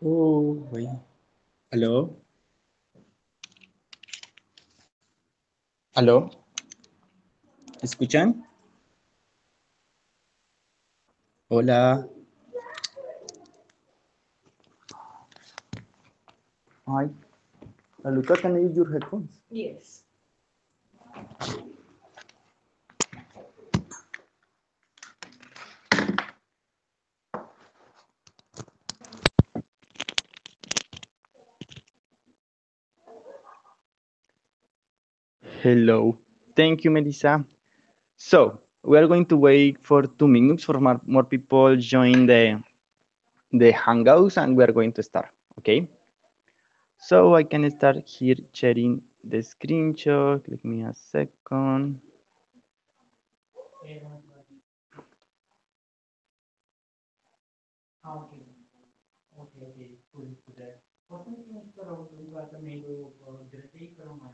Oh, wait. ¿Aló? ¿Aló? ¿Escuchan? Hola. Hi. Aluka, can I use your headphones? Yes. Hello. Thank you, Melissa. So, we are going to wait for 2 minutes for more people join the Hangouts, and we are going to start, okay? So, I can start here sharing the screenshot. Give me a second. Okay. Okay, okay. Cool. Potom yung pero lugar medio direct pero man.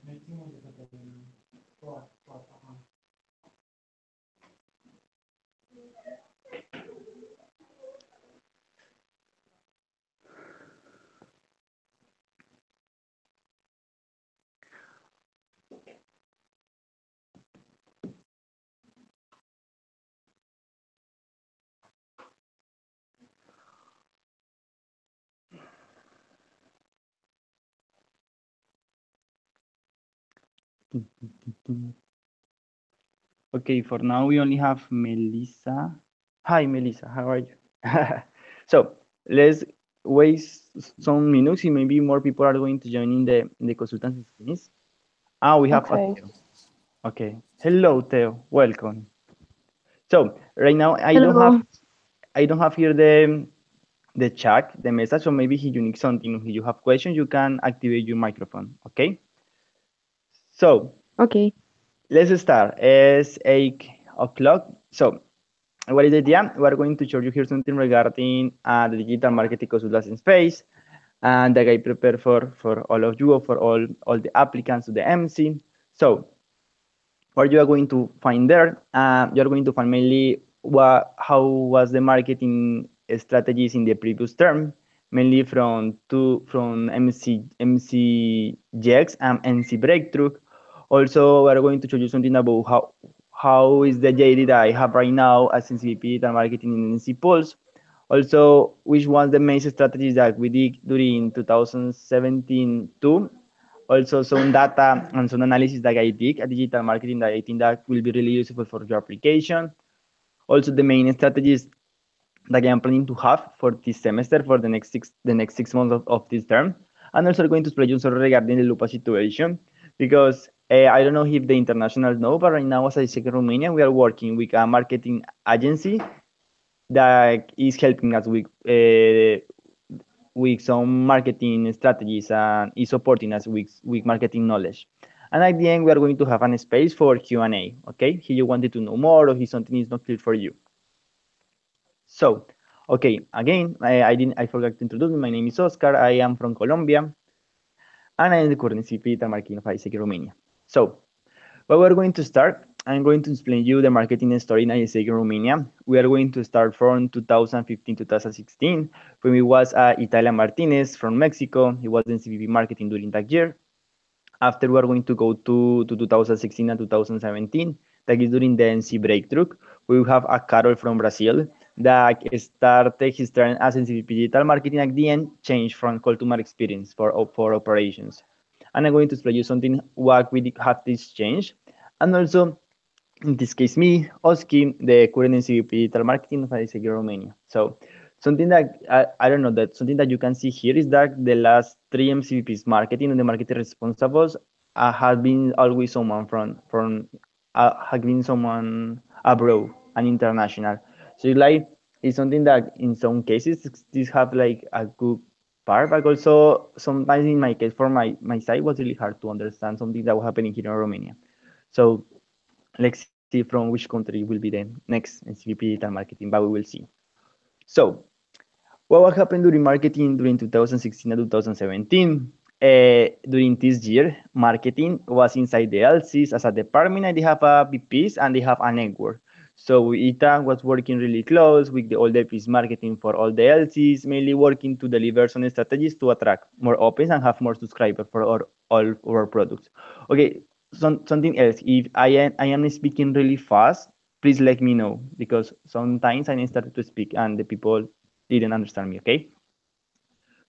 Maximum de pata na. Pot. Okay, for now we only have Melissa. Hi, Melissa, how are you? So let's waste some minutes and maybe more people are going to join in the consultancy series. Ah, we have a Okay. Theo. Okay. Hello, Theo. Welcome. So right now Hello. I don't have here the chat, the message, so maybe if you need something, if you have questions, you can activate your microphone. Okay. So Okay. let's start. It's 8 o'clock. So what is the idea? We are going to show you here something regarding the digital marketing consulting space and that I prepared for all of you or for all the applicants to the MC. So what you are going to find there, you're going to find mainly how was the marketing strategies in the previous term, mainly from MC GX and MC Breakthrough. Also, we're going to show you something about how is the JD that I have right now as NCVP Digital Marketing in NC Pulse. Also, which was the main strategies that we did during 2017 too. Also some data and some analysis that I did at digital marketing that I think that will be really useful for your application. Also the main strategies that I am planning to have for this semester for the next 6 months of this term. And also going to explain you some regarding the Lupa situation because I don't know if the internationals know, but right now as I check in Romania, we are working with a marketing agency that is helping us with some marketing strategies and is supporting us with marketing knowledge. And at the end, we are going to have a space for Q&A, okay? If you wanted to know more or if something is not clear for you. So, okay, again, I forgot to introduce me. My name is Oscar. I am from Colombia, and I am the current CP at Marketing of ISEC Romania. So, what we're going to start, I'm going to explain you the marketing story in ISEC Romania. We are going to start from 2015 2016 when it was Italia Martinez from Mexico. He was in CVP marketing during that year. After we are going to go to 2016 and 2017, that is during the NC breakthrough. We have a Carol from Brazil that started his turn as NCVP digital marketing at the end, changed from customer experience for operations. And I'm going to explain you something what we have this change. And also, in this case, me, Oski, the current NCVP digital marketing of ISEG Romania. So something that I don't know that something that you can see here is that the last three MCVPs marketing and the marketing responsibles have been always someone from have been someone abroad and international. So it's something that in some cases this have like a good part, but also sometimes in my case for my side was really hard to understand something that was happening here in Romania. So let's see from which country will be the next SVP digital marketing, but we will see. So what happened during marketing during 2016 and 2017? during this year, marketing was inside the LCs as a department, and they have a VPs and they have a network. So Ita was working really close with all the piece marketing for all the LCs, mainly working to deliver some strategies to attract more opens and have more subscribers for all our products. Okay, something else. If I am speaking really fast, please let me know because sometimes I started to speak and the people didn't understand me. Okay.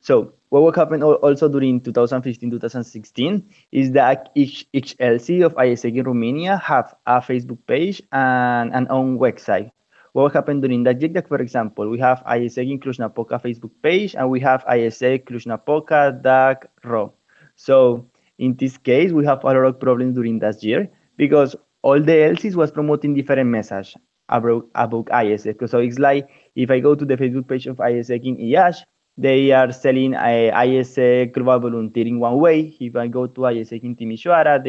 So what will happen also during 2015-2016 is that each LC of ISEG in Romania have a Facebook page and an own website. What will happen during that year? Like, for example, we have ISEG in Cluj-Napoca Facebook page and we have ISEG Cluj-Napoca.ro. So in this case, we have a lot of problems during that year because all the LCs was promoting different message about ISEG. So it's like if I go to the Facebook page of ISEG in IASH, they are selling ISEG global volunteering one way. If I go to ISEG in Timișoara,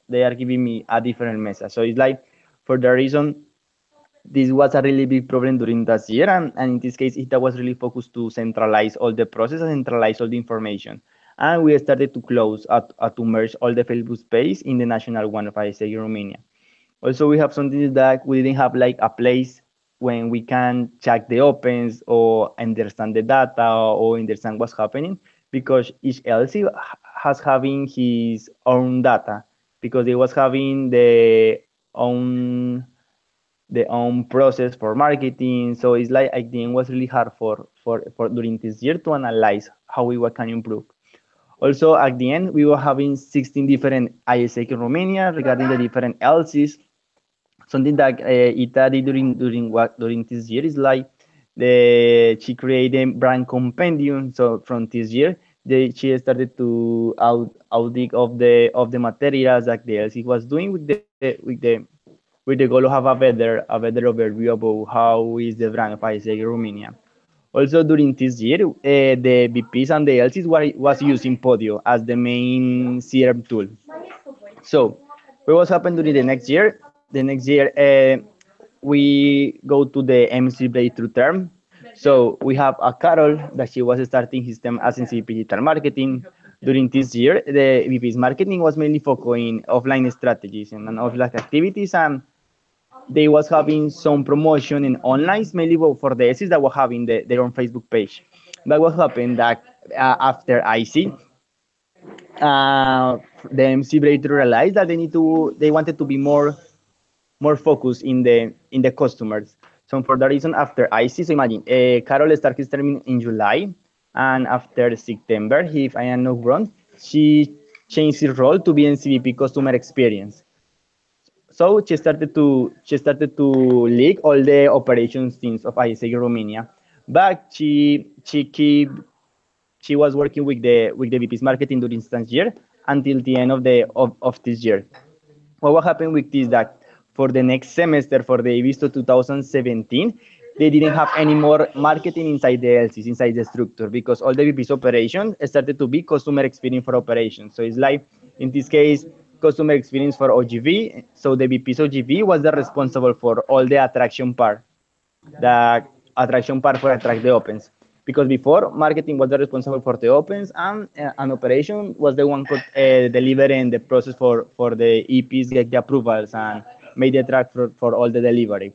they are giving me a different message. So it's like for the reason this was a really big problem during that year, and in this case, ITA was really focused to centralize all the process and centralize all the information. And we started to close to merge all the Facebook space in the national one of ISEG Romania. Also, we have something that we didn't have like a place when we can check the opens or understand the data or understand what's happening because each LC has having his own data because they was having own the own process for marketing. So it's like I think it was really hard for during this year to analyze how we can improve. Also, at the end, we were having 16 different ISEC in Romania regarding the different LCs. Something that Ita did during this year is like she created brand compendium. So from this year, she started to audit of the materials that the LC was doing with the goal of have a better overview about how is the brand of ISEG Romania. Also during this year, the VPs and the LCs was using Podio as the main CRM tool. So what was happened during the next year? The next year, we go to the MC breakthrough term. So we have a Carol that she was starting his term as in CP digital marketing. During this year, the VP's marketing was mainly focusing offline strategies and offline activities, and they was having some promotion in online, mainly for the SEs that were having their own Facebook page. But what happened that after IC, the MC Breakthrough realized that they wanted to be more focused in the customers. So for that reason, after IC, so imagine Carol started his term in July, and after September, if I am not wrong, she changed her role to be NCVP customer experience. So she started to lead all the operations teams of ISEG Romania, but she was working with the VP's marketing during this year until the end of this year. What happened with this that for the next semester for the Visto 2017 they didn't have any more marketing inside the LCs, inside the structure, because all the VP's operations started to be customer experience for operations. So it's like in this case customer experience for OGV. So the VP's OGV was the responsible for all the attraction part for attract the opens, because before marketing was the responsible for the opens, and an operation was the one delivering the process for the EPs get the approvals and made the track for all the delivery.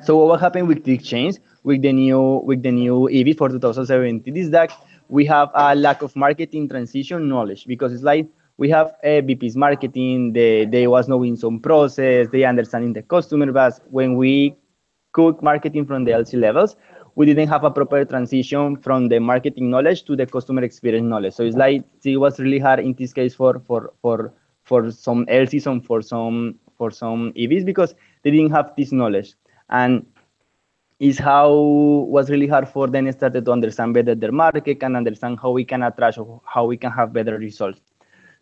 So what happened with the change with the new EV for 2017 is that we have a lack of marketing transition knowledge, because it's like we have a VP's marketing, they was knowing some process, they understanding the customer, but when we cook marketing from the LC levels, we didn't have a proper transition from the marketing knowledge to the customer experience knowledge. So it's like it was really hard in this case for some LCs and for some EVs, because they didn't have this knowledge. And is how was really hard for them started to understand better their market and understand how we can attract or how we can have better results.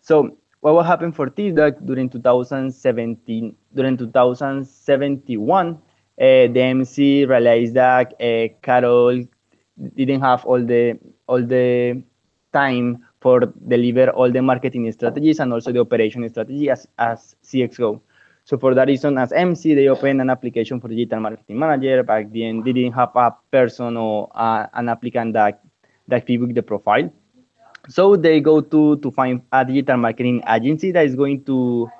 So what will happen for this that during 2071, the MC realized that Carol didn't have all the time for deliver all the marketing strategies and also the operation strategy as CXO. So for that reason, as MC, they opened an application for digital marketing manager. Back then, they didn't have a person or an applicant that fit with the profile. So they go to find a digital marketing agency that is going to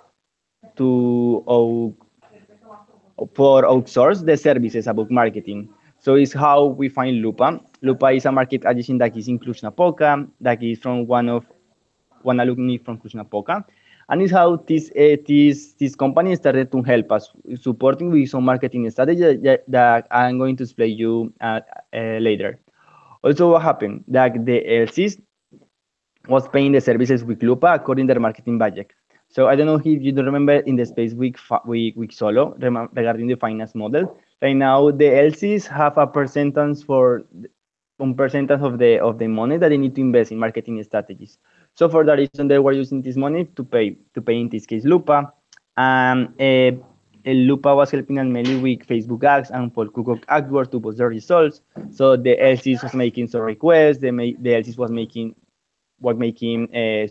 for outsource the services about marketing. So it's how we find Lupa. Lupa is a market agency that is in Cluj-Napoca, that is from one alumni from Cluj-Napoca, and it's how this company started to help us supporting with some marketing strategy that I'm going to explain you later. Also, what happened that the LCs was paying the services with Lupa according to their marketing budget. So I don't know if you don't remember in the space week solo regarding the finance model. Right now the LCs have a percentage for one percentage of the money that they need to invest in marketing strategies. So for that reason, they were using this money to pay in this case Lupa, and Lupa was helping them mainly with Facebook ads and for Google AdWords to boost their results. So the LCs was making some requests, the LCs was making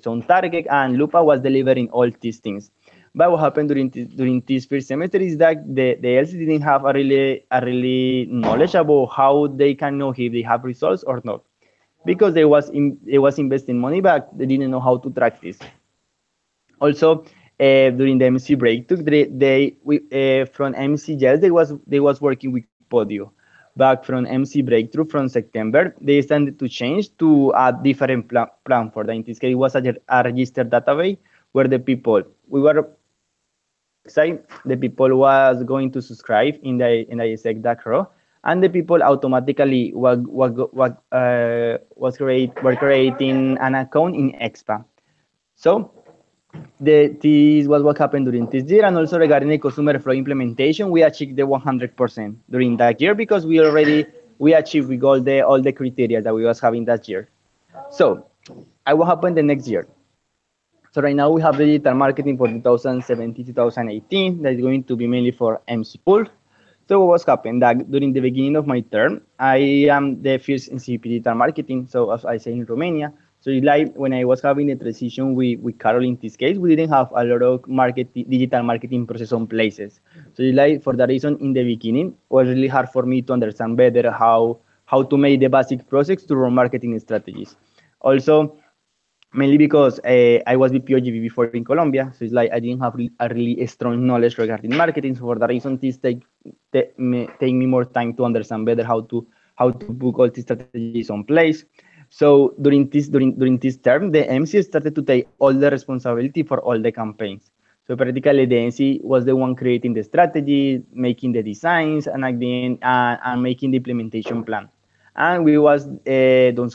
some target, and Lupa was delivering all these things. But what happened during this first semester is that the LC didn't have a really knowledge about how they can know if they have results or not, because they was investing money, but they didn't know how to track this. Also, during the MC breakthrough, from MC Gels they was working with Podio. But from MC breakthrough from September, they started to change to a different plan for that. In this case, it was a registered database where the people we were website, the people was going to subscribe in the exact that row, and the people automatically were creating an account in Expa. So this was what happened during this year, and also regarding the customer flow implementation, we achieved the 100% during that year because we achieved with all the criteria that we was having that year. So, what happened the next year? So right now we have digital marketing for 2017 2018 that is going to be mainly for MC Pool. So what was happened that during the beginning of my term, I am the first in CP digital marketing. So as I say in Romania, so it's like when I was having a transition with Carol in this case, we didn't have a lot of digital marketing process on places. So it's like for that reason in the beginning, it was really hard for me to understand better how to make the basic process to run marketing strategies. Also, mainly because I was with POGB before in Colombia, so it's like I didn't have a really strong knowledge regarding marketing. So for that reason, this take me more time to understand better how to book all these strategies on place. So during this term, the MC started to take all the responsibility for all the campaigns. So practically, the MC was the one creating the strategy, making the designs, and again, and making the implementation plan. And we was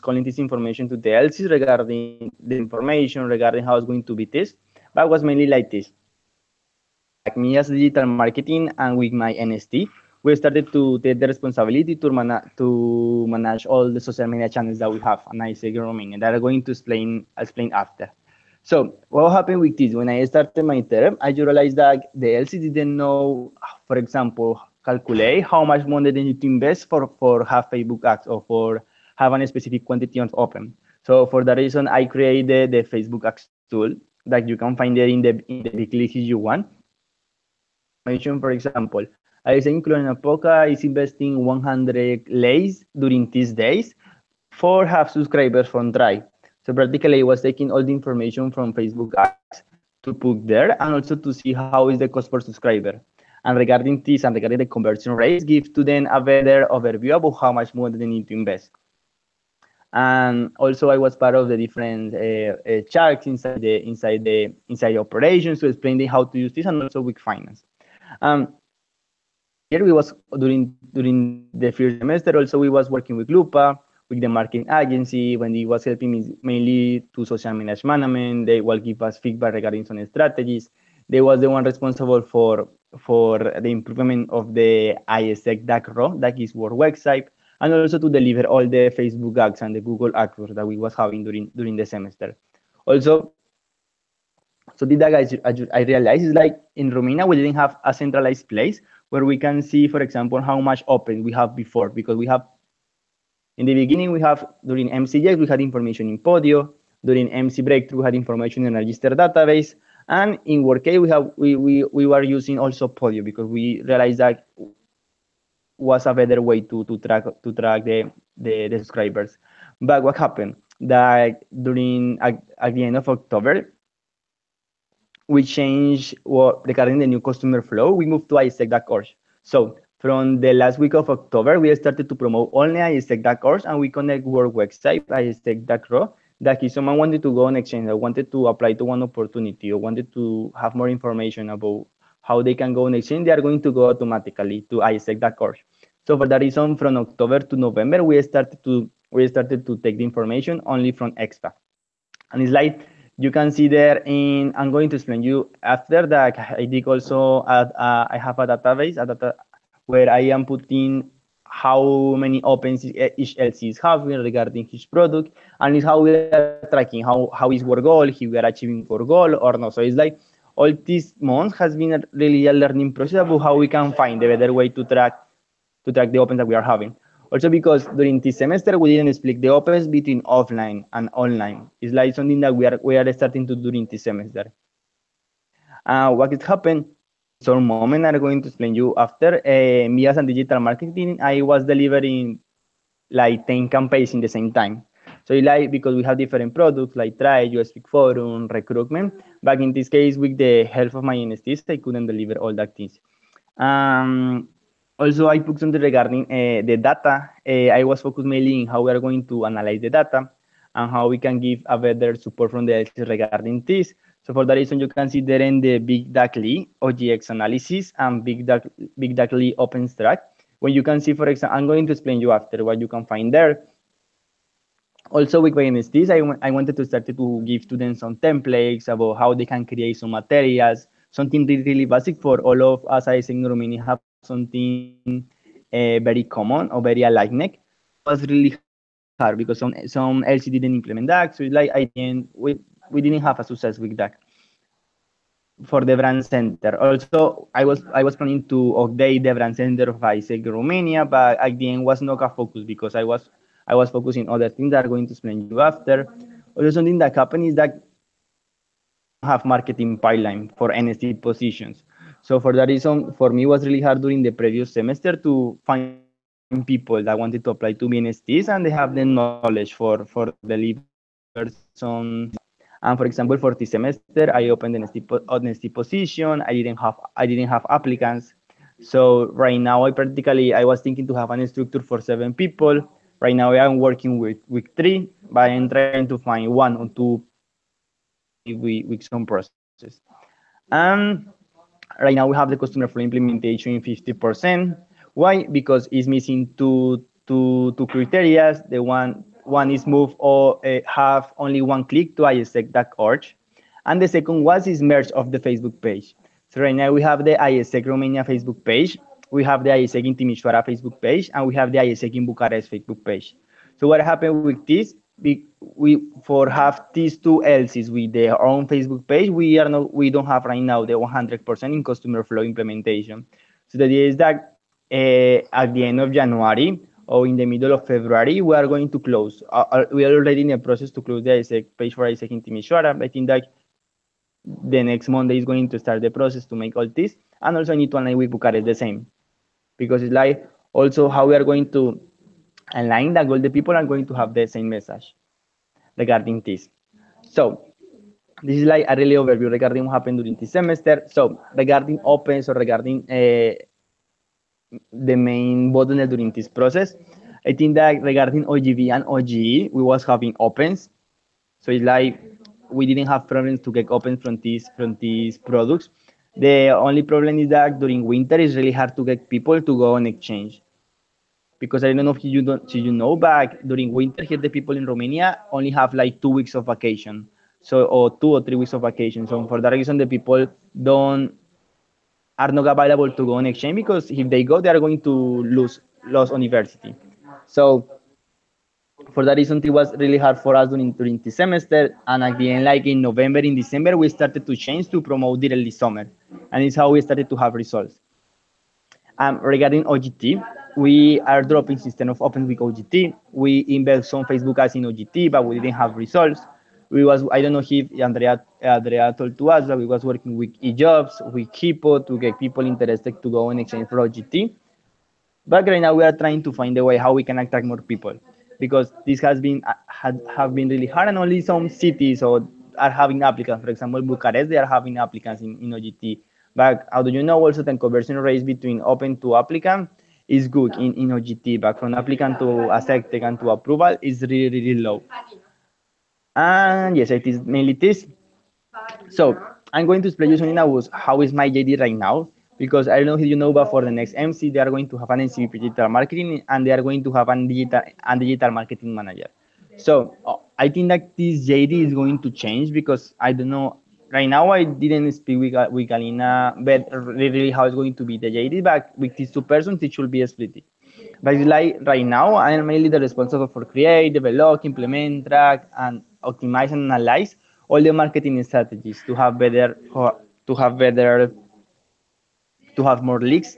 calling this information to the LCs regarding the information regarding how it's going to be this, but it was mainly like this. Like me as digital marketing and with my NST, we started to take the responsibility to manage all the social media channels that we have, and I say grooming, and that I'm going to explain after. So what happened with this? When I started my term, I realized that the LC didn't know, for example, calculate how much money they need to invest for have Facebook ads or for have a specific quantity on open. So for that reason, I created the Facebook ads tool that you can find there in the big list if you want. Information, for example, I think Clonappoca is investing 100 lays during these days for have subscribers from Drive. So practically, I was taking all the information from Facebook ads to put there and also to see how is the cost per subscriber. And regarding this and regarding the conversion rates, give to them a better overview about how much more they need to invest. And also, I was part of the different charts inside the operations to explain how to use this and also with finance. Um, here we was during the first semester. Also, we was working with Lupa, with the marketing agency when they was helping me mainly to social media management. They will give us feedback regarding some strategies. They was the one responsible for the improvement of the ISEC DAC raw, that is our website, and also to deliver all the Facebook ads and the Google AdWords that we was having during the semester. Also, so the that I realized is like in Romania we didn't have a centralized place where we can see, for example, how much open we have before, because we have in the beginning we have during MCJs we had information in Podio, during MC Breakthrough we had information in a registered database, and in Workday we were using also Podio because we realized that was a better way to track the subscribers. But what happened? that during at the end of October, we changed what regarding the new customer flow. We moved to isec.course. So from the last week of October, we started to promote only isec.course, and we connect our website isec.ro. That if someone wanted to go on exchange or wanted to apply to one opportunity or wanted to have more information about how they can go on exchange, they are going to go automatically to isec.course. So for that reason, from October to November, we started to take the information only from expa. And it's like you can see there in, I'm going to explain you after that. I did also I have a database, a data where I am putting how many opens each LC is having regarding his product, and it's how we are tracking how is our goal, if we are achieving our goal or not. So it's like all these months has been really a learning process about how we can find a better way to track the opens that we are having. Also because during this semester we didn't split the opens between offline and online. It's like something that we are starting to do during this semester. What has happened in some moment I'm going to explain you after. Me as a digital marketing, I was delivering like 10 campaigns in the same time. So it's like because we have different products like Try, US Speak Forum, recruitment. But in this case, with the help of my NSTs, I couldn't deliver all that things. Um, Also, I put something regarding the data. I was focused mainly in how we are going to analyze the data and how we can give a better support from the LCs regarding this. So for that reason, you can see there in the Big Data OGX analysis and Big Data OpenStrat. When you can see, for example, I'm going to explain you after what you can find there. Also with this, I wanted to start to give students some templates about how they can create some materials, something really basic for all of us. I think in Romania have something very common or very alike. But it was really hard because some LC didn't implement that. So it's like at the end we didn't have a success with that for the brand center. Also, I was planning to update the brand center of ISEC Romania, but at the end was not a focus because I was focusing on other things that I'm going to explain you after. Also, something that happened is that we don't have marketing pipeline for NST positions. So for that reason, for me, it was really hard during the previous semester to find people that wanted to apply to be NSTs and they have the knowledge for deliver some. And for example, for this semester, I opened an NST position. I didn't have applicants. So right now, I was thinking to have a structure for 7 people. Right now, I am working with 3, but I'm trying to find 1 or 2 with some processes. And right now we have the customer flow implementation in 50%. Why? Because it's missing two criteria. The one is move or have only one click to isec.org, and the second one is merge of the Facebook page. So right now we have the ISEC Romania Facebook page, we have the ISEC in Timișoara Facebook page, and we have the ISEC in Bucharest Facebook page. So what happened with this? We for have these two LCs with their own Facebook page, we don't have right now the 100% in customer flow implementation. So the idea is that at the end of January or in the middle of February, we are going to close. We are already in the process to close the ISEC page for ISEC in Timișoara. I think that the next Monday is going to start the process to make all this. And also I need to align with Bucharest the same. Because it's like also how we are going to align that all the people are going to have the same message regarding this. So this is like a really overview regarding what happened during this semester. So regarding opens or regarding the main bottleneck during this process, I think that regarding OGV and OGE, we was having opens. So it's like we didn't have problems to get opens from these products. The only problem is that during winter it's really hard to get people to go on exchange. Because I don't know if you know, but during winter here the people in Romania only have like 2 weeks of vacation. So or 2 or 3 weeks of vacation. So for that reason the people don't are not available to go on exchange because if they go they are going to lose university. So for that reason it was really hard for us during the semester, and at the end like in November in December we started to change to promote directly summer, and it's how we started to have results. Regarding OGT, we are dropping system of open with OGT. We invest some Facebook ads in OGT, but we didn't have results. I don't know if Andrea told to us that we was working with eJobs, with Hippo to get people interested to go and exchange for OGT. But right now we are trying to find a way how we can attract more people. because this has been have been really hard, and only some cities or are having applicants. For example, Bucharest, they are having applicants in OGT. But how do you know also the conversion rate between open to applicant is good in OGT, but from applicant to accepted and to approval is really, really low. And yes, it is mainly this. So I'm going to explain you something about how is my JD right now, because I don't know if you know, but for the next MC, they are going to have an NCP digital marketing, and they are going to have a digital marketing manager. So I think that this JD is going to change, because I don't know. Right now, I didn't speak with Galina, but really how it's going to be the JD, but with these two persons, it should be split. But it's like right now, I am mainly the responsible for create, develop, implement, track, and optimize and analyze all the marketing strategies to have better, to have better, to have more leaks.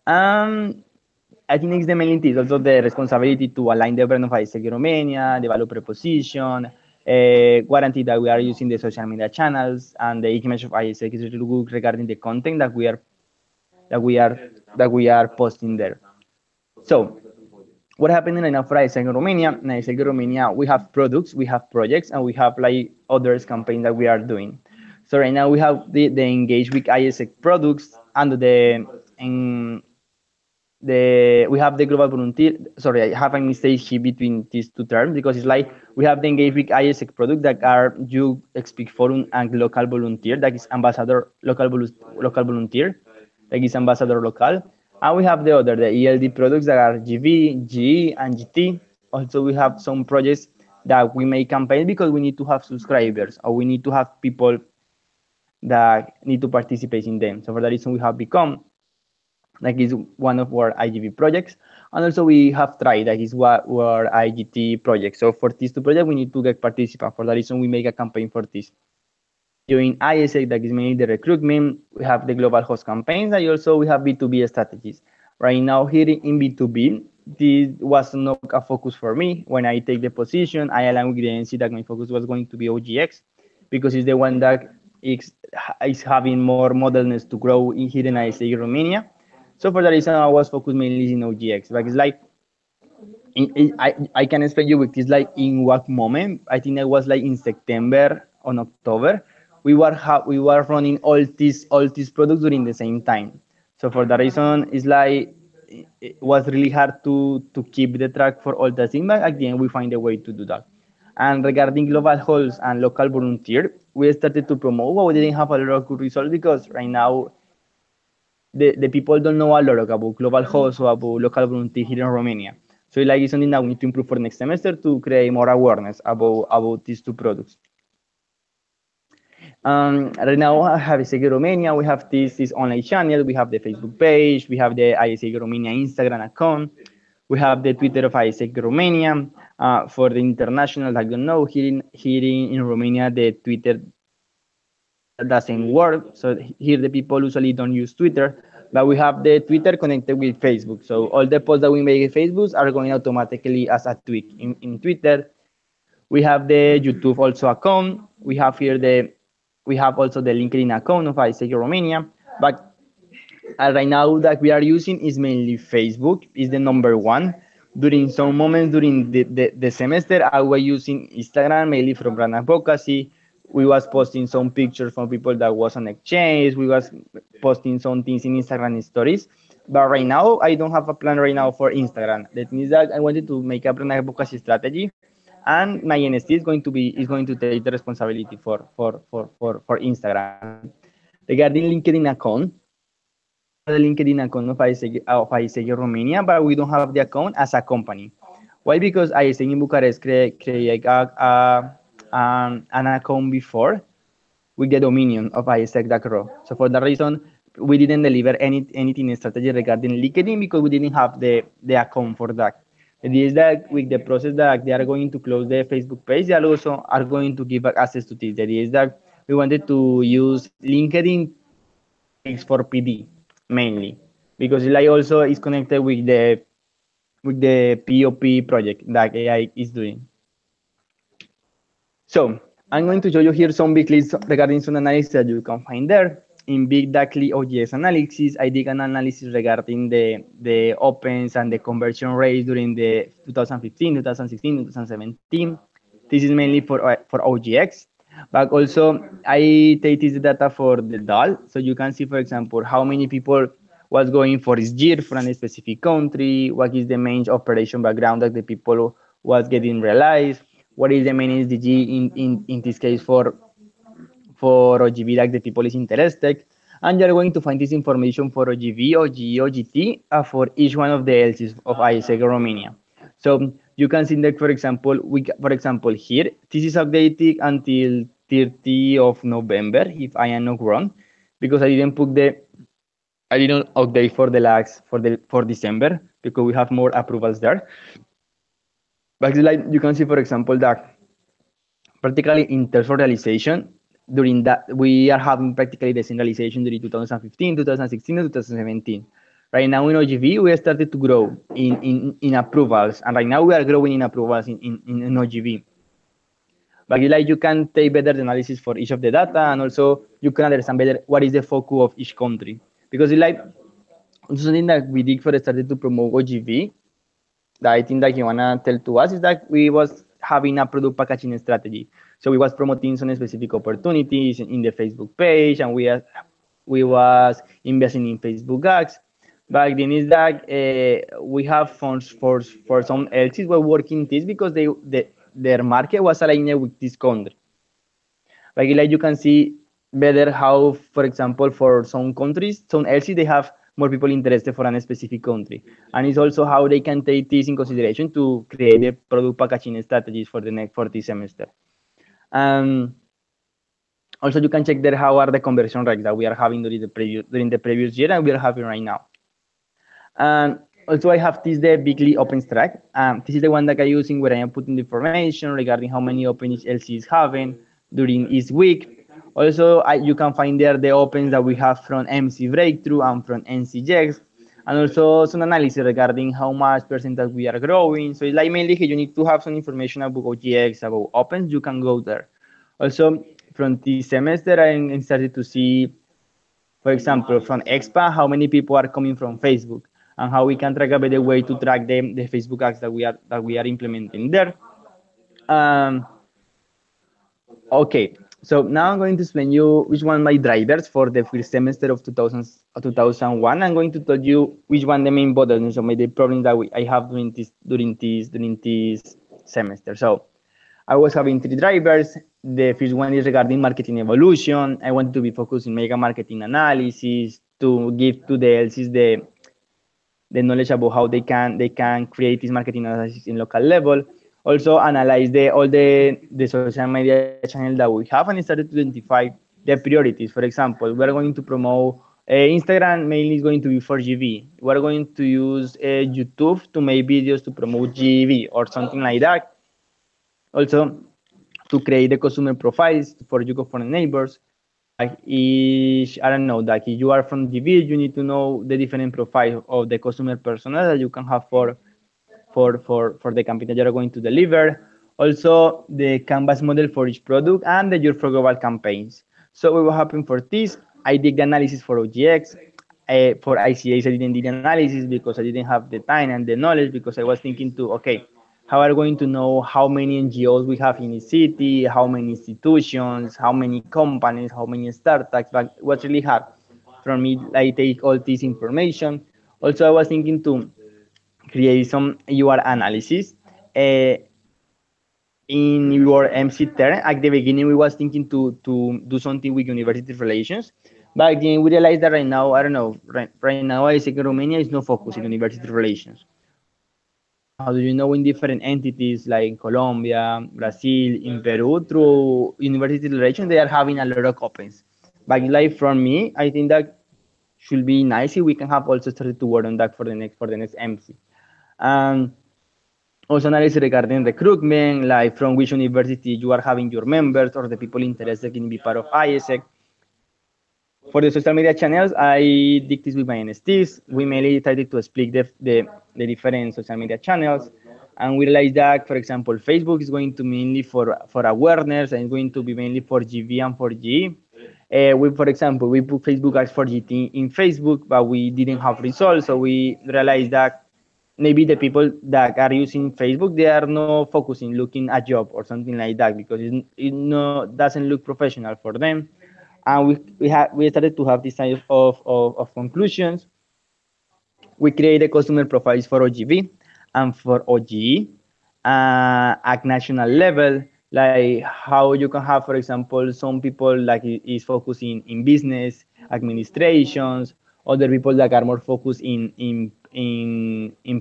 I think it's the main thing. Also, the responsibility to align the brand of ISEC Romania, the value proposition, guarantee that we are using the social media channels, and the image of ISEC is really good regarding the content that we are that we are posting there. So what happened right now for ISEC Romania? In ISEC Romania, we have products, we have projects, and we have like others campaign that we are doing. So right now we have the engage with ISEC products under in we have the global volunteer. Sorry, I have a mistake here between these two terms, because it's like we have the engage with ISEC product that are you speak forum and local volunteer, that is ambassador local volunteer, that is ambassador local. And we have the other, the ELD products that are GV, GE, and GT. Also, we have some projects that we make campaigns because we need to have subscribers, or we need to have people that need to participate in them. So for that reason, we have become, like, is one of our IGV projects. And also we have tried, that is what our IGT project. So for these two projects, we need to get participants. For that reason, we make a campaign for this. During ISA, that is mainly the recruitment, we have the global host campaigns, and also we have B2B strategies. Right now here in B2B, this was not a focus for me. When I take the position, I aligned with the agency that my focus was going to be OGX, because it's the one that is having more modelness to grow in here in ISA Romania. So for that reason, I was focused mainly in OGX. But it's like, I can explain you with this, like in what moment. I think it was like in September or October. We were running all these products during the same time. So for that reason, it's like it was really hard to keep the track for all the things. But at the end, we find a way to do that. And regarding global hosts and local volunteer, we started to promote, but we didn't have a lot of good results, because right now the people don't know a lot about global hosts or about local volunteer here in Romania. So like it's something that we need to improve for next semester to create more awareness about these two products. Right now, I have ISEG Romania. We have this online channel. We have the Facebook page. We have the ISEG Romania Instagram account. We have the Twitter of ISEG Romania. For the international, I don't know, here in Romania, the Twitter doesn't work. So here the people usually don't use Twitter, but we have the Twitter connected with Facebook. So all the posts that we make in Facebook are going automatically as a tweet in Twitter. We have the YouTube also account. We have here we have also the LinkedIn account of ISEG Romania. But right now that we are using is mainly Facebook, is the number one. During some moments during the semester, I was using Instagram mainly from brand advocacy. We was posting some pictures from people that was on exchange. We was posting some things in Instagram stories. But right now, I don't have a plan right now for Instagram. That means that I wanted to make a brand advocacy strategy, and my NST is going to take the responsibility for Instagram. Regarding LinkedIn account, we have the LinkedIn account of ISEG Romania, but we don't have the account as a company. Why? Because ISEG in Bucharest created an account before with the dominion of isec.ro. So for that reason, we didn't deliver anything strategy regarding LinkedIn, because we didn't have the account for that. The idea is that with the process that they are going to close the Facebook page, they also are going to give access to this. The idea is that we wanted to use LinkedIn case for PD mainly, because like also is connected with the POP project that AI is doing. So I'm going to show you here some big lists regarding some analysis that you can find there. in big data OGS analysis, I did an analysis regarding the opens and the conversion rates during the 2015, 2016, 2017. This is mainly for OGX, but also I take this data for the DAL. So you can see, for example, how many people was going for this year for a specific country, what is the main operation background that the people was getting realized, what is the main SDG in this case for OGV that the people is interested. And you're going to find this information for OGV, OGE, OGT, for each one of the LCs of ISEG Romania. So you can see that, for example, here, this is updated until 30 of November, if I am not wrong, because I didn't update for the lags for December because we have more approvals there. But like you can see, for example, that practically in terms of realization, during that we are having practically the same realization during 2015, 2016, and 2017. Right now in OGV, we started to grow in approvals, and right now we are growing in approvals in OGV. But like you can take better analysis for each of the data, and also you can understand better what is the focus of each country. Because like something that we did for started to promote OGV, that I think that he wanna tell to us is that we was having a product packaging strategy. So we was promoting some specific opportunities in the Facebook page, and we was investing in Facebook ads. But then is that we have funds for some LCs were working this because their market was aligned with this country. Like you can see better how, for example, for some countries, some LC, they have more people interested for a specific country. And it's also how they can take this in consideration to create the product packaging strategies for this semester. Also, you can check there how are the conversion rates that we are having during the previous year and we are having right now. And also, I have this the weekly opens track. This is the one that I'm using where I am putting the information regarding how many opens LC is having during each week. Also, you can find there the opens that we have from MC Breakthrough and from NCJX, and also some analysis regarding how much percentage we are growing. So it's like mainly you need to have some information about OGX, about opens, you can go there. Also, from this semester, I started to see, for example, from Expa, how many people are coming from Facebook, and how we can track a better way to track the Facebook ads that we are implementing there. Okay, so now I'm going to explain you which one my drivers for the first semester of 2001. I'm going to tell you which one the main bottlenecks or the problems that I have during this semester. So I was having three drivers. The first one is regarding marketing evolution. I wanted to be focused in mega marketing analysis to give to the LCs the knowledge about how they can create this marketing analysis in local level. Also analyze all the social media channels that we have and started to identify the priorities. For example, we're going to promote Instagram mainly is going to be for GV. We're going to use YouTube to make videos to promote GV or something like that. Also, to create the consumer profiles for you for the neighbors. Like I don't know, like if you are from GV, you need to know the different profile of the customer persona that you can have for the campaign that you're going to deliver. Also, the canvas model for each product and your global campaigns. So what will happen for this? I did the analysis for OGX. For ICAs, I didn't do the analysis because I didn't have the time and the knowledge because I was thinking to, okay, how are we going to know how many NGOs we have in the city, how many institutions, how many companies, how many startups, but what's really hard. From me, I take all this information. Also, I was thinking to create some UR analysis. In your MC term, at the beginning, we was thinking to do something with university relations, but then we realized that right now, I don't know, right now, I think Romania is no focus in university relations. How do you know in different entities like in Colombia, Brazil, in Peru, through university relations, they are having a lot of opens. But like for me, I think that should be nice if we can have also started to work on that for the next MC. Um, Also analysis regarding recruitment, like from which university you are having your members or the people interested in be part of ISEC. For the social media channels, I did this with my NSTs. We mainly tried to split the different social media channels. And we realized that, for example, Facebook is going to mainly for awareness and going to be mainly for GV and for GE. For example, we put Facebook ads for GT in Facebook, but we didn't have results. So we realized that maybe the people that are using Facebook, they are not focusing, looking a job or something like that, because it no, doesn't look professional for them. And we started to have this type of conclusions. We created customer profiles for OGV and for OGE at national level, like how you can have, for example, some people like is focusing in business administrations, other people that are more focused in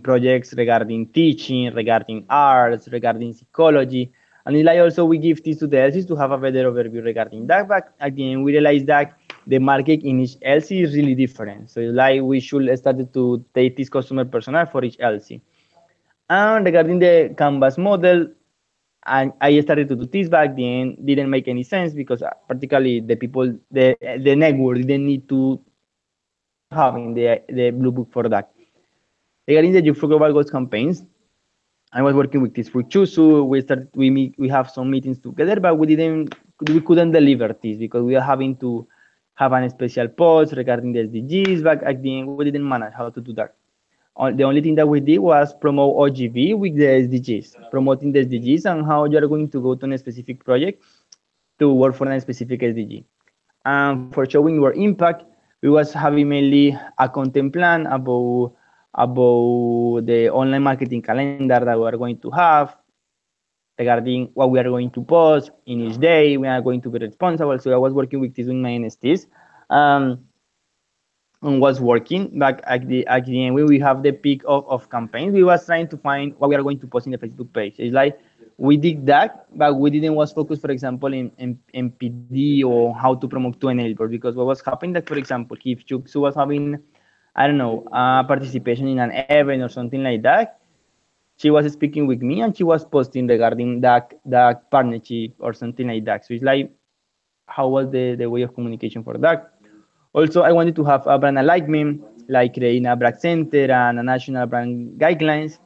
projects regarding teaching, regarding arts, regarding psychology. And it's like also we give this to the LCs to have a better overview regarding that. But at the end, we realize that the market in each LC is really different. So it's like we should start to take this customer persona for each LC. And regarding the Canvas model, I started to do this back then. Didn't make any sense because particularly the people, the network didn't need to having the blue book for that. Regarding the Youth for Global Goals campaigns, I was working with this with Chusu. We have some meetings together, but we couldn't deliver this because we are having to have a special post regarding the SDGs. But at the end, we didn't manage how to do that. The only thing that we did was promote OGV with the SDGs, promoting the SDGs and how you are going to go to a specific project to work for a specific SDG. And for showing your impact, we was having mainly a content plan about the online marketing calendar that we are going to have regarding what we are going to post in each day. We are going to be responsible. So I was working with this with my NSTs. And was working. But at the end, when we have the peak of campaigns, we was trying to find what we are going to post in the Facebook page. It's like we did that, but we didn't was focused, for example, in PD or how to promote to an neighbor. Because what was happening that, for example, if Chuksu was having, I don't know, participation in an event or something like that, she was speaking with me and she was posting regarding that partnership or something like that. So it's like, how was the way of communication for that? Also, I wanted to have a brand alignment, like creating a brand center and a national brand guidelines.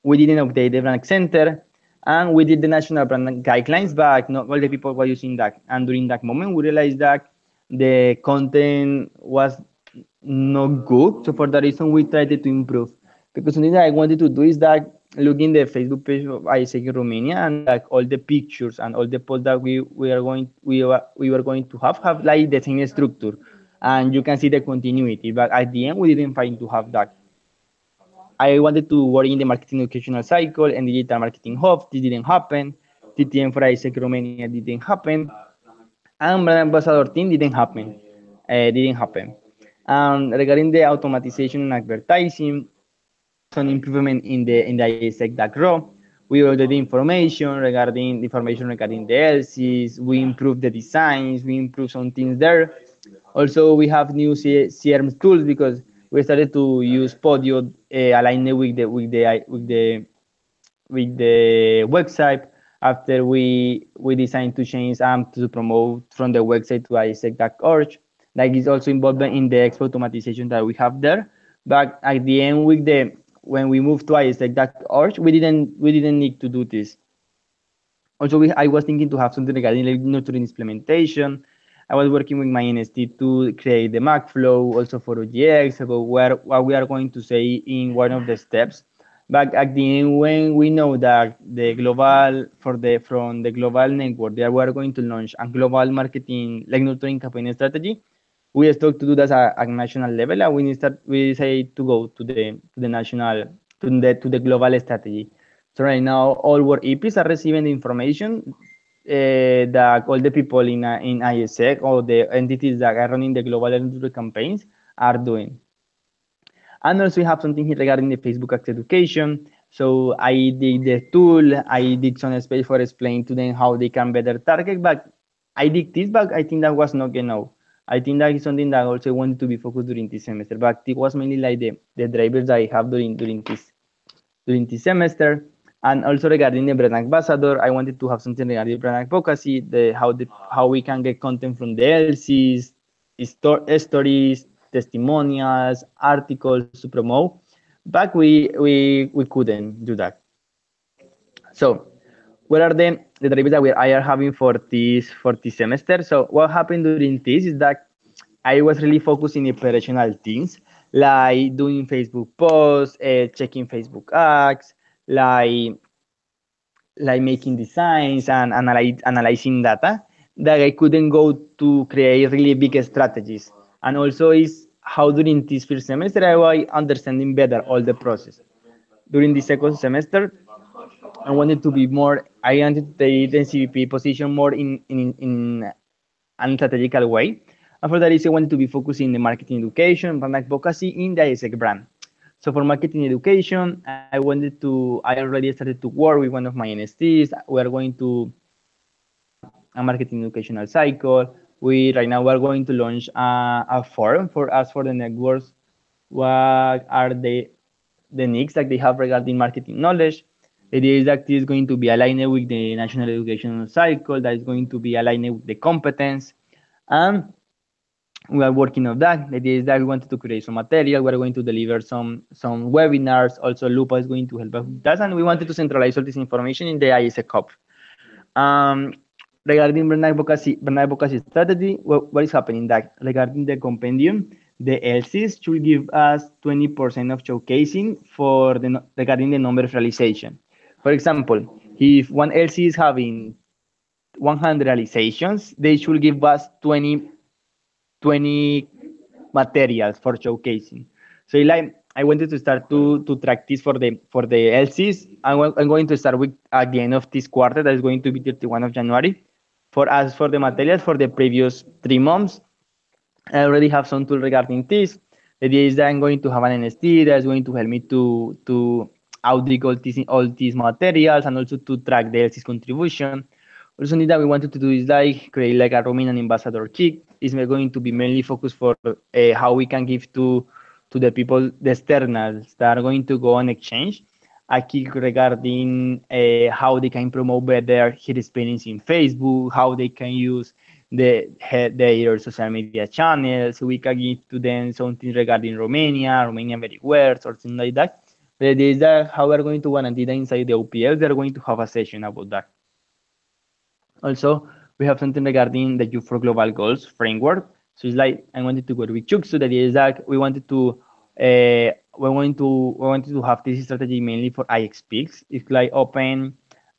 We didn't update the brand center, and we did the national brand guidelines, but not all the people were using that. And during that moment, we realized that the content was not good. So for that reason, we tried to improve. Because something that I wanted to do is that looking the Facebook page of Isaac in Romania and like all the pictures and all the posts that we were going to have like the same structure, and you can see the continuity. But at the end, we didn't find to have that. I wanted to work in the marketing educational cycle and digital marketing hub. This didn't happen. TTM for Isaac Romania didn't happen. And brand ambassador team didn't happen. Regarding the automatization and advertising, we have some improvement in the ISEC that grow. We ordered the information regarding the LCs. We improved the designs. We improved some things there. Also, we have new CRM tools because we started to use Podio aligned with the website. After we decided to change to promote from the website to isec.org. That is also involved in the export automatization that we have there. But at the end, when we moved to isec.org, we didn't need to do this. Also, I was thinking to have something regarding like nurturing implementation. I was working with my NST to create the Mac flow, also for OGX, about what we are going to say in one of the steps. But at the end, when we know that from the global network, they are going to launch a global marketing, like nurturing campaign strategy, we start to do that at national level, and we say to go to the national to the global strategy. So right now, all our EPs are receiving the information that all the people in ISEC or the entities that are running the global industry campaigns are doing. And also we have something here regarding the Facebook Ads education. So I did the tool, I did some space for explaining to them how they can better target, but I did this, but I think that was not enough. I think that is something that I also wanted to be focused during this semester, but it was mainly like the drivers that I have during this semester. And also regarding the brand ambassador, I wanted to have something regarding brand advocacy, how we can get content from the LCs, stories, testimonials, articles to promote, but we couldn't do that. So what are the drivers that I are having for this semester? So what happened during this is that I was really focused in operational things, like doing Facebook posts, checking Facebook ads, like making designs and analyzing data that I couldn't go to create really big strategies. And also is how during this first semester I was understanding better all the process. During the second semester, I wanted to be more. I wanted to take the CVP position more in an strategical way. And for that reason, I wanted to be focusing in the marketing education, brand advocacy in the ISEC brand. So for marketing education, I already started to work with one of my NSTs. We are going to have a marketing educational cycle. Right now we are going to launch a forum for us for the networks. What are the needs that they have regarding marketing knowledge? The idea is that this is going to be aligned with the national educational cycle, that is going to be aligned with the competence. And we are working on that. The idea is that we wanted to create some material. We're going to deliver some webinars. Also, Lupa is going to help us with that. And we wanted to centralize all this information in the ISEC hub. Um, Regarding brand advocacy strategy, what is happening that regarding the compendium, the LCs should give us 20% of showcasing regarding the number of realization. For example, if one LC is having 100 realizations, they should give us 20 materials for showcasing. So like I wanted to start to track this for the LCs. I'm going to start with at the end of this quarter. That is going to be 31 of January. For us, for the materials for the previous 3 months, I already have some tool regarding this. The idea is that I'm going to have an NST that is going to help me to audit all these materials and also to track the LC's contribution. Also, something that we wanted to do is like create like a Romanian ambassador kit. It's going to be mainly focused for how we can give to the people, the externals that are going to go on exchange, a kit regarding how they can promote better his experience in Facebook, how they can use their social media channels. We can give to them something regarding Romanian very words or something like that. The idea is that how we're going to guarantee that inside the OPL, they're going to have a session about that. Also, we have something regarding the Youth for Global Goals framework. So it's like I wanted to go with Chuk. So the idea is that we wanted to we wanted to have this strategy mainly for IXPs. It's like open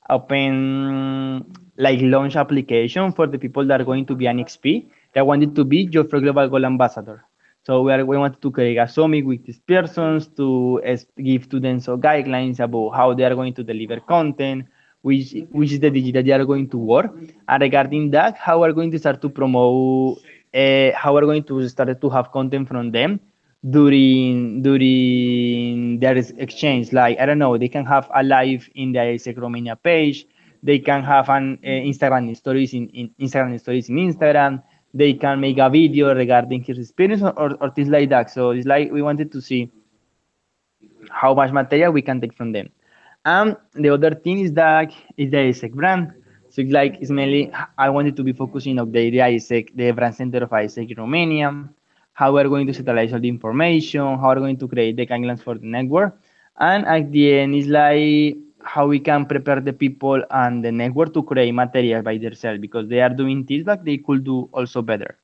like launch application for the people that are going to be an XP that wanted to be Youth for Global Goal ambassador. So we wanted to create a summit with these persons to give to them some guidelines about how they are going to deliver content, which is the digital they are going to work. And regarding that, how we're going to start to promote, how we're going to start to have content from them during their exchange. Like I don't know, they can have a live in the ISEC Romania page. They can have an Instagram stories in Instagram. They can make a video regarding his experience or things like that. So it's like we wanted to see how much material we can take from them. And the other thing is that is the ISEC brand. So it's mainly I wanted to be focusing on the ISEC, the brand center of ISEC in Romania, how we're going to centralize all the information, how we're going to create the guidelines for the network. And at the end is like how we can prepare the people and the network to create material by themselves because they are doing this, but they could do also better.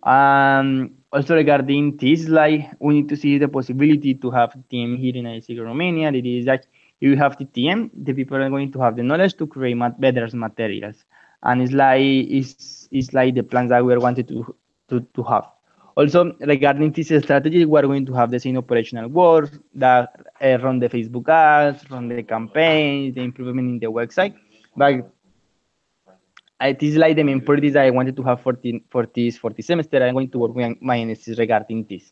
Also regarding this, like we need to see the possibility to have TM here in ISIC Romania. It is that if you have the TM, the people are going to have the knowledge to create better materials. And it's like the plans that we are wanted to have. Also, regarding this strategy, we are going to have the same operational work that run the Facebook ads, run the campaigns, the improvement in the website. But it is like the main priorities that I wanted to have for this semester. I'm going to work with my analysis regarding this.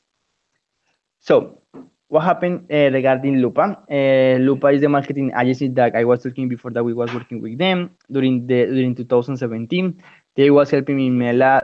So, what happened regarding Lupa? Lupa is the marketing agency that I was talking before that we was working with them during 2017. They was helping me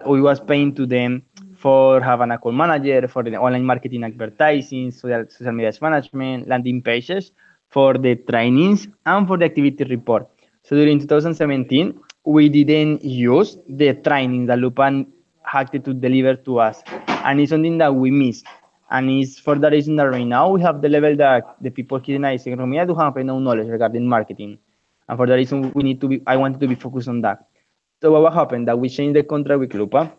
we was paying to them for having a call manager, for the online marketing advertising, social media management, landing pages, for the trainings, and for the activity report. So during 2017, we didn't use the training that Lupan had to deliver to us, and it's something that we missed. And it's for that reason that right now we have the level that the people here in Romania do have no knowledge regarding marketing. And for that reason, I wanted to be focused on that. So what happened? That we changed the contract with Lupa.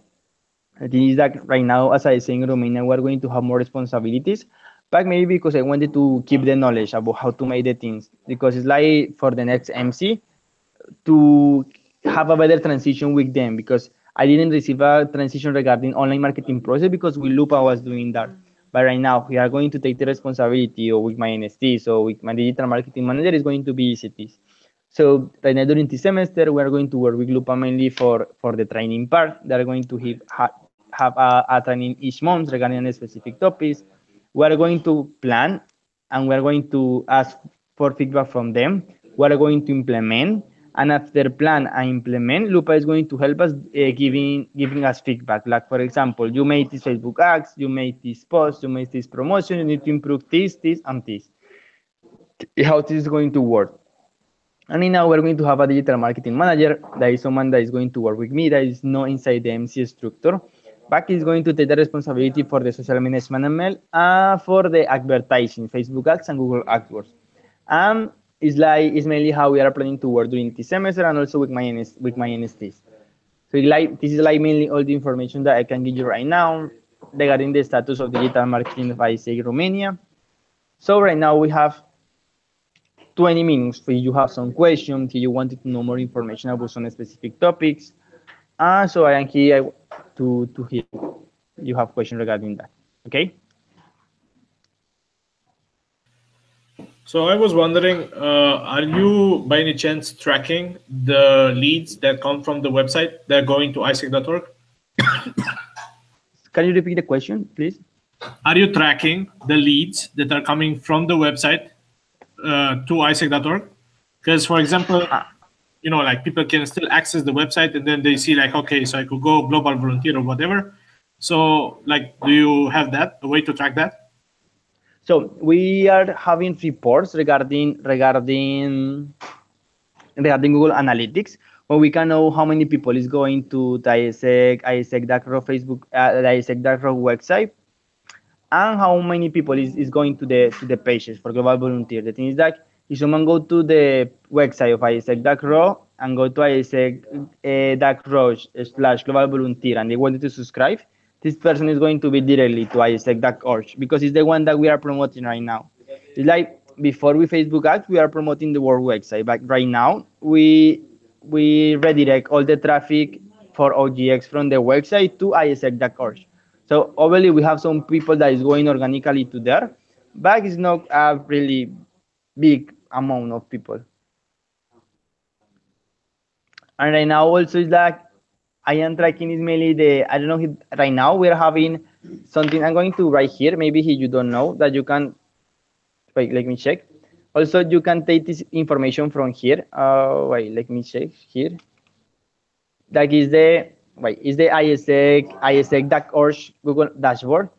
The thing is that right now, as I say in Romania, we're going to have more responsibilities. But maybe because I wanted to keep the knowledge about how to make the things. Because it's like for the next MC to have a better transition with them. Because I didn't receive a transition regarding online marketing process because with Lupa was doing that. But right now, we are going to take the responsibility or with my NST. So with my digital marketing manager is going to be ECTs. So right now during this semester, we are going to work with Lupa mainly for the training part. They are going to have a training each month regarding specific topics. We are going to plan and we are going to ask for feedback from them. We are going to implement, and after plan and implement, Lupa is going to help us giving us feedback. Like for example, you made this Facebook ads, you made this post, you made this promotion, you need to improve this, and this. How this is going to work. And now we're going to have a digital marketing manager. That is someone that is going to work with me, that is not inside the MC structure. But is going to take the responsibility for the social management ML, for the advertising, Facebook ads and Google AdWords. And it's mainly how we are planning to work during this semester and also with my NSTs. So this is like mainly all the information that I can give you right now regarding the status of digital marketing of ISA Romania. So right now we have 20 minutes if you have some questions, if you wanted to know more information about some specific topics. So I am here to hear you have questions regarding that. Okay? So I was wondering, are you by any chance tracking the leads that come from the website that are going to isec.org? Can you repeat the question, please? Are you tracking the leads that are coming from the website to isec.org? Because, for example, like people can still access the website and then they see like, okay, so I could go global volunteer or whatever. So like, do you have a way to track that? So we are having reports regarding Google Analytics, where we can know how many people is going to the ISEC.ro Facebook, the ISEC.ro website, and how many people is going to the pages for global volunteer. The thing is that if someone go to the website of ISEC.ro and go to ISEC.ro / global volunteer and they wanted to subscribe, this person is going to be directly to ISEC.org because it's the one that we are promoting right now. It's like before we Facebook ads, we are promoting the world website, but right now we redirect all the traffic for OGX from the website to ISEC.org. So obviously we have some people that is going organically to there, but it's not a really big amount of people. And right now also is like I am tracking is mainly I don't know if right now we're having something I'm going to write here. Maybe you don't know that you can wait, let me check. Also you can take this information from here. Wait, let me check here. That is the ISEC.org Google dashboard.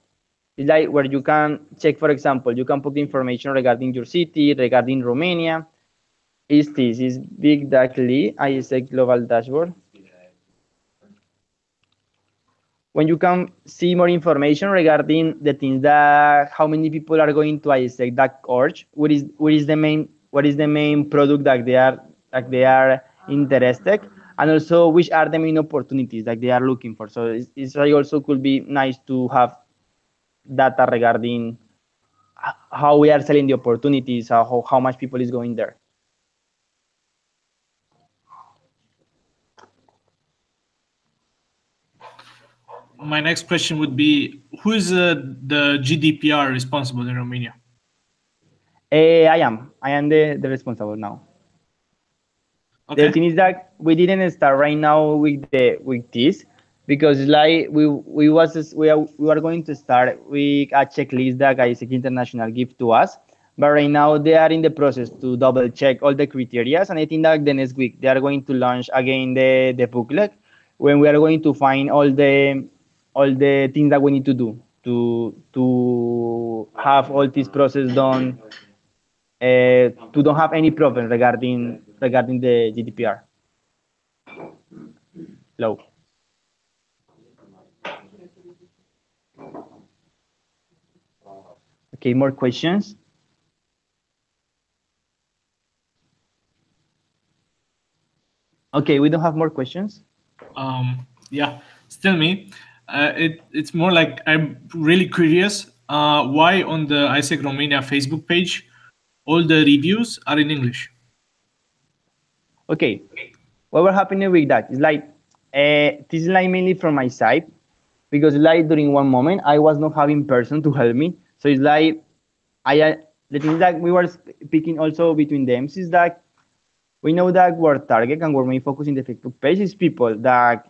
It's like where you can check, for example, you can put the information regarding your city, regarding Romania. Is big directly ISEC global dashboard. When you can see more information regarding the things that how many people are going to ISEC.org, what is the main product that they are interested, and also which are the main opportunities that they are looking for. So it's like also could be nice to have data regarding how we are selling the opportunities, how much people is going there. My next question would be, who is the GDPR responsible in Romania? I am the responsible now. Okay. The thing is that we didn't start right now with this because like we are going to start with a checklist that ISEC International give to us, but right now they are in the process to double check all the criteria, and I think that the next week they are going to launch again the booklet when we are going to find all the things that we need to do to have all this process done, to don't have any problem regarding the GDPR law. Okay, more questions? Okay, we don't have more questions. Yeah, still me. It's more like I'm really curious. Why on the ISEC Romania Facebook page, all the reviews are in English? Okay, what will happen with that? It's like this is like mainly from my side because like during one moment I was not having person to help me. So it's like the thing that we were speaking also between them is that we know that our target and our main focus in the Facebook page is people that,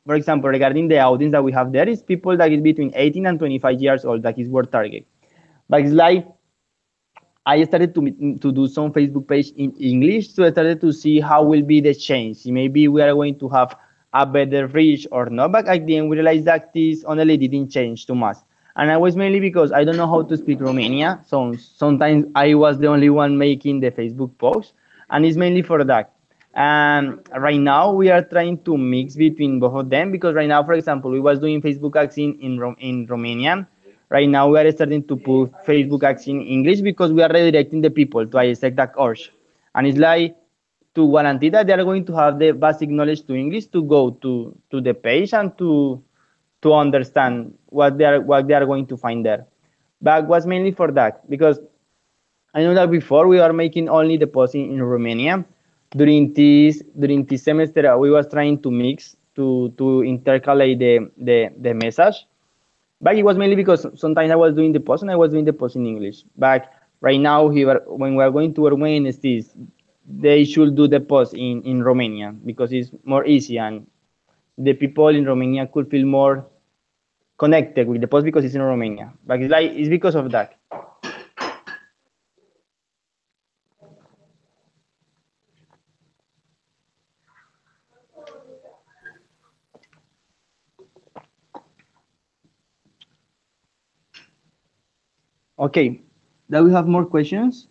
for example, regarding the audience that we have there is people that is between 18 and 25 years old. That is our target. But it's like I started to do some Facebook page in English, so I started to see how will be the change. Maybe we are going to have a better reach or not. But at the end, we realized that this only didn't change too much. And I was mainly because I don't know how to speak Romania, so sometimes I was the only one making the Facebook post, and it's mainly for that. And right now we are trying to mix between both of them because right now, for example, we was doing Facebook ads in Romanian. Right now we are starting to put Facebook ads in English because we are redirecting the people to isec.org. And it's like to guarantee that they are going to have the basic knowledge to English to go to the page and to understand what they are going to find there. But was mainly for that because I know that before we are making only the posts in Romania. During this semester, we was trying to mix to intercalate the message, but it was mainly because sometimes I was doing the post and I was doing the post in English. But right now, here when we are going to Romania, they should do the post in Romanian because it's more easy and the people in Romania could feel more connected with the post because it's in Romania. But it's because of that. Okay, do we have more questions?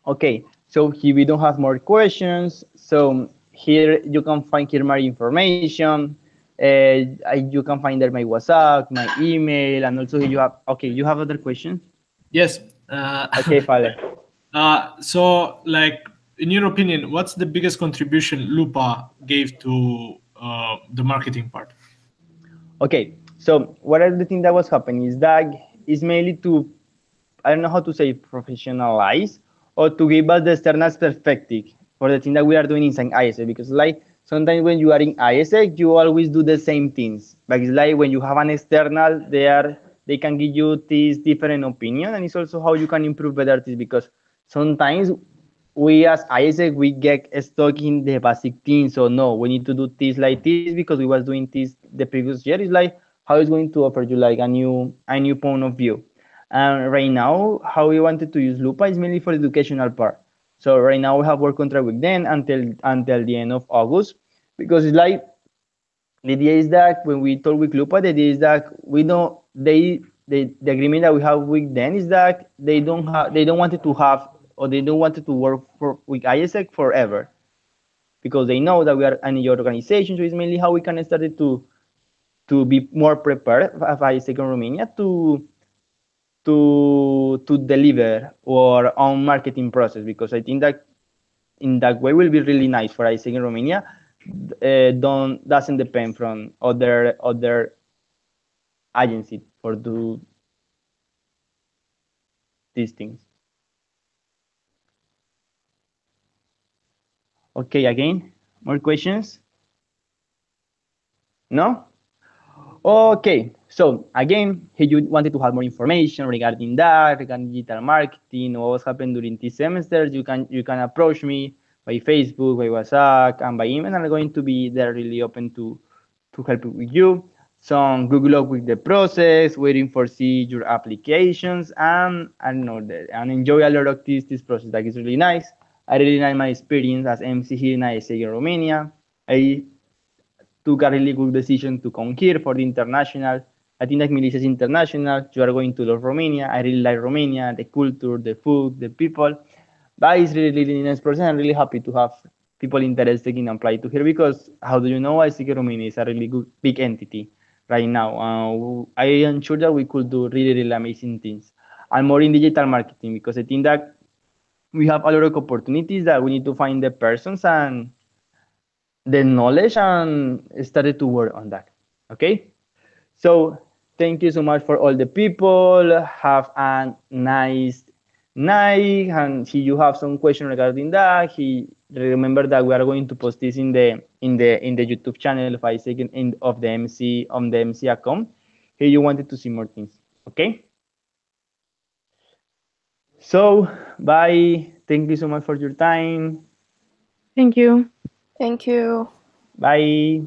Okay, so here we don't have more questions. So here you can find here my information. You can find there my WhatsApp, my email, and also you have. Okay, you have other questions? Yes. Okay, Fale. So, like, in your opinion, what's the biggest contribution Lupa gave to the marketing part? Okay, so what are the things that was happening is that is mainly to, I don't know how to say, professionalize or to give us the external perspective for the thing that we are doing inside ISA. Because like sometimes when you are in ISA, you always do the same things. But it's like when you have an external, they can give you this different opinion, and it's also how you can improve better this because sometimes we as ISEC we get stuck in the basic things. So no, we need to do this like this because we was doing this the previous year. It's like how it's going to offer you like a new point of view. And right now, how we wanted to use Lupa is mainly for the educational part. So right now we have work contract with them until the end of August because it's like the idea is that when we talk with Lupa, the idea is that we don't the agreement that we have with them is that they don't want it to have or they don't want it to work for with ISEC forever because they know that we are an organization. So it's mainly how we can start it to be more prepared of ISEC in Romania to deliver our own marketing process because I think that in that way will be really nice for ISEC in Romania. Doesn't depend from other agency for do these things. Okay, again, more questions? No? Okay, so again, if you wanted to have more information regarding digital marketing, what was happening during this semester, you can approach me by Facebook, by WhatsApp, and by email. I'm going to be there really open to help with you. Some Google up with the process, waiting for see your applications, and I don't know and enjoy a lot of this process. That is really nice. I really like my experience as MC here in ISA in Romania. I took a really good decision to come here for the international. I think that Melissa is international. You are going to love Romania. I really like Romania, the culture, the food, the people. But it's really, really nice person. I'm really happy to have people interested in applying to here because how do you know? I think Romania is a really good big entity right now. I am sure that we could do really, really amazing things. I'm more in digital marketing because I think that we have a lot of opportunities that we need to find the persons and the knowledge and started to work on that. Okay, so thank you so much for all the people. Have a nice night, and if you have some question regarding that, he remember that we are going to post this in the YouTube channel 5 seconds of the MC on the MC account. Here you wanted to see more things. Okay, so bye. Thank you so much for your time. Thank you. Thank you. Bye.